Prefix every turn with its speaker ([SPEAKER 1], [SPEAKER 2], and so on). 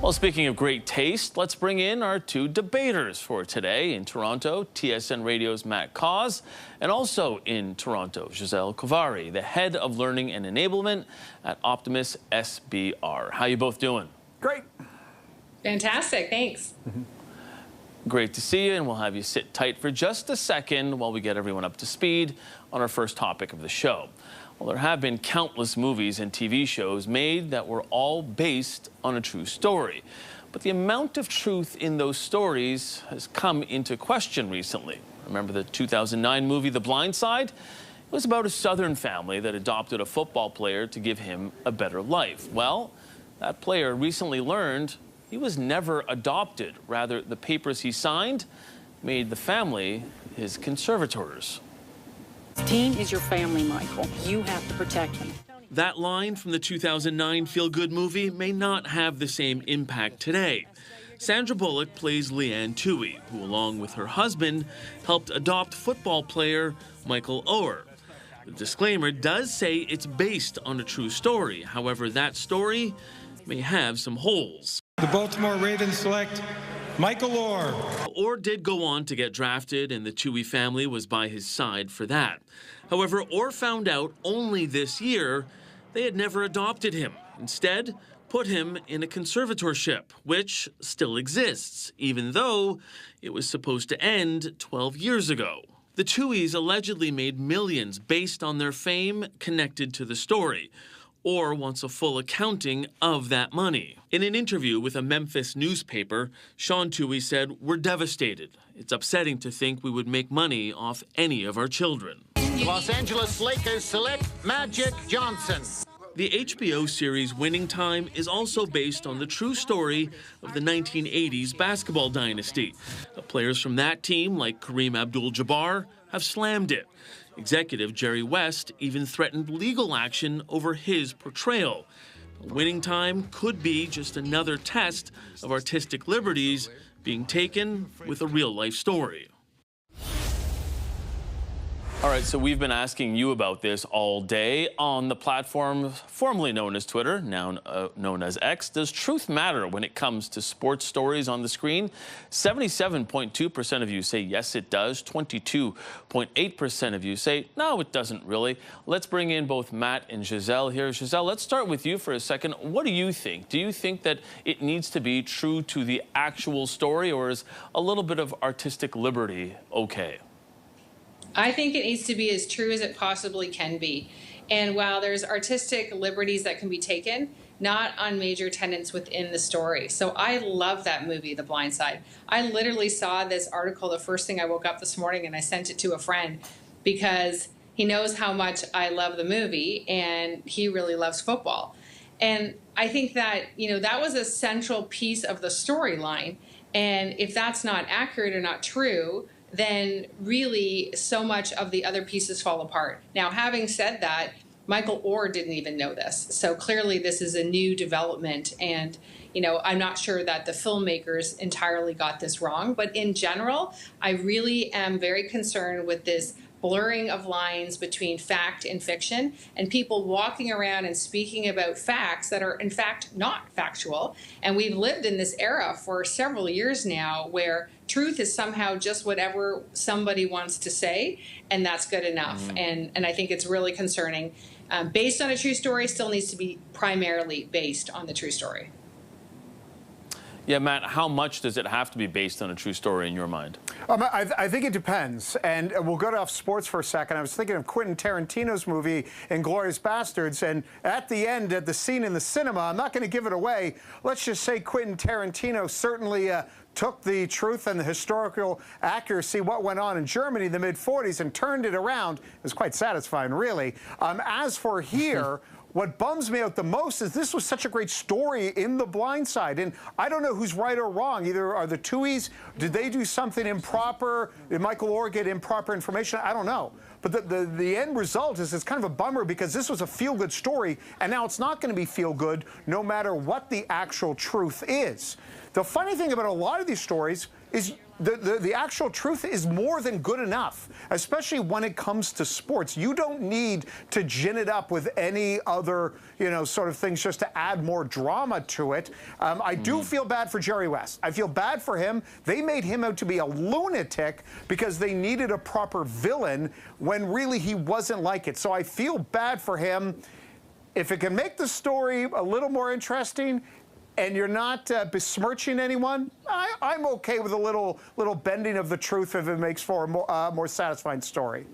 [SPEAKER 1] Well, speaking of great taste, let's bring in our two debaters for today. In Toronto, TSN Radio's Matt Cause, and also in Toronto, Giselle Kovari, the head of learning and enablement at Optimus SBR. How you both doing?
[SPEAKER 2] Great.
[SPEAKER 3] Fantastic, thanks.
[SPEAKER 1] Great to see you, and we'll have you sit tight for just a second while we get everyone up to speed on our first topic of the show. Well, there have been countless movies and TV shows made that were all based on a true story. But the amount of truth in those stories has come into question recently. Remember the 2009 movie The Blind Side? It was about a Southern family that adopted a football player to give him a better life. Well, that player recently learned he was never adopted. Rather, the papers he signed made the family his conservators.
[SPEAKER 4] Team is your family, Michael. You have to protect them.
[SPEAKER 1] That line from the 2009 feel-good movie may not have the same impact today. Sandra Bullock plays Leanne Toohey, who along with her husband helped adopt football player Michael Oher. The disclaimer does say it's based on a true story. However, that story may have some holes.
[SPEAKER 5] The Baltimore Ravens select Michael Oher.
[SPEAKER 1] Oher did go on to get drafted, and the Toohey family was by his side for that. However, Oher found out only this year they had never adopted him. Instead, put him in a conservatorship, which still exists, even though it was supposed to end 12 years ago. The Tooheys allegedly made millions based on their fame connected to the story. Or wants a full accounting of that money. In an interview with a Memphis newspaper, Sean Toohey said, "We're devastated. It's upsetting to think we would make money off any of our children."
[SPEAKER 6] Los Angeles Lakers select Magic Johnson.
[SPEAKER 1] The HBO series Winning Time is also based on the true story of the 1980s basketball dynasty. The players from that team, like Kareem Abdul-Jabbar, have slammed it. Executive Jerry West even threatened legal action over his portrayal. Winning Time could be just another test of artistic liberties being taken with a real-life story. All right, so we've been asking you about this all day on the platform formerly known as Twitter, now known as X. Does truth matter when it comes to sports stories on the screen? 77.2% of you say yes, it does. 22.8% of you say no, it doesn't really. Let's bring in both Matt and Giselle here. Giselle, let's start with you for a second. What do you think? Do you think that it needs to be true to the actual story, or is a little bit of artistic liberty okay?
[SPEAKER 3] I think it needs to be as true as it possibly can be. And while there's artistic liberties that can be taken, not on major tenets within the story. So I love that movie, The Blind Side. I literally saw this article the first thing I woke up this morning, and I sent it to a friend because he knows how much I love the movie and he really loves football. And I think that, that was a central piece of the storyline. And if that's not accurate or not true, then really so much of the other pieces fall apart. Now, having said that, Michael Oher didn't even know this. So clearly this is a new development. And, I'm not sure that the filmmakers entirely got this wrong. But in general, I really am very concerned with this blurring of lines between fact and fiction, and people walking around and speaking about facts that are in fact not factual. And we've lived in this era for several years now where truth is somehow just whatever somebody wants to say, and that's good enough. And I think it's really concerning. Based on a true story still needs to be primarily based on the true story.
[SPEAKER 1] Yeah, Matt, how much does it have to be based on a true story in your mind?
[SPEAKER 2] I think it depends. And we'll go off sports for a second. I was thinking of Quentin Tarantino's movie, Inglourious Basterds, and at the end, at the scene in the cinema, I'm not going to give it away. Let's just say Quentin Tarantino certainly took the truth and the historical accuracy, what went on in Germany in the mid-40s, and turned it around. It was quite satisfying, really. As for here, what bums me out the most is this was such a great story in The Blind Side. And I don't know who's right or wrong. Either are the Tooheys, did they do something improper? Did Michael Oher get improper information? I don't know. But the end result is it's kind of a bummer because this was a feel-good story, and now it's not going to be feel-good no matter what the actual truth is. The funny thing about a lot of these stories, is the actual truth is more than good enough, especially when it comes to sports. You don't need to gin it up with any other, sort of things just to add more drama to it. I do feel bad for Jerry West. I feel bad for him. They made him out to be a lunatic because they needed a proper villain when really he wasn't like it. So I feel bad for him. If it can make the story a little more interesting, and you're not besmirching anyone, I'm okay with a little bending of the truth if it makes for a more satisfying story.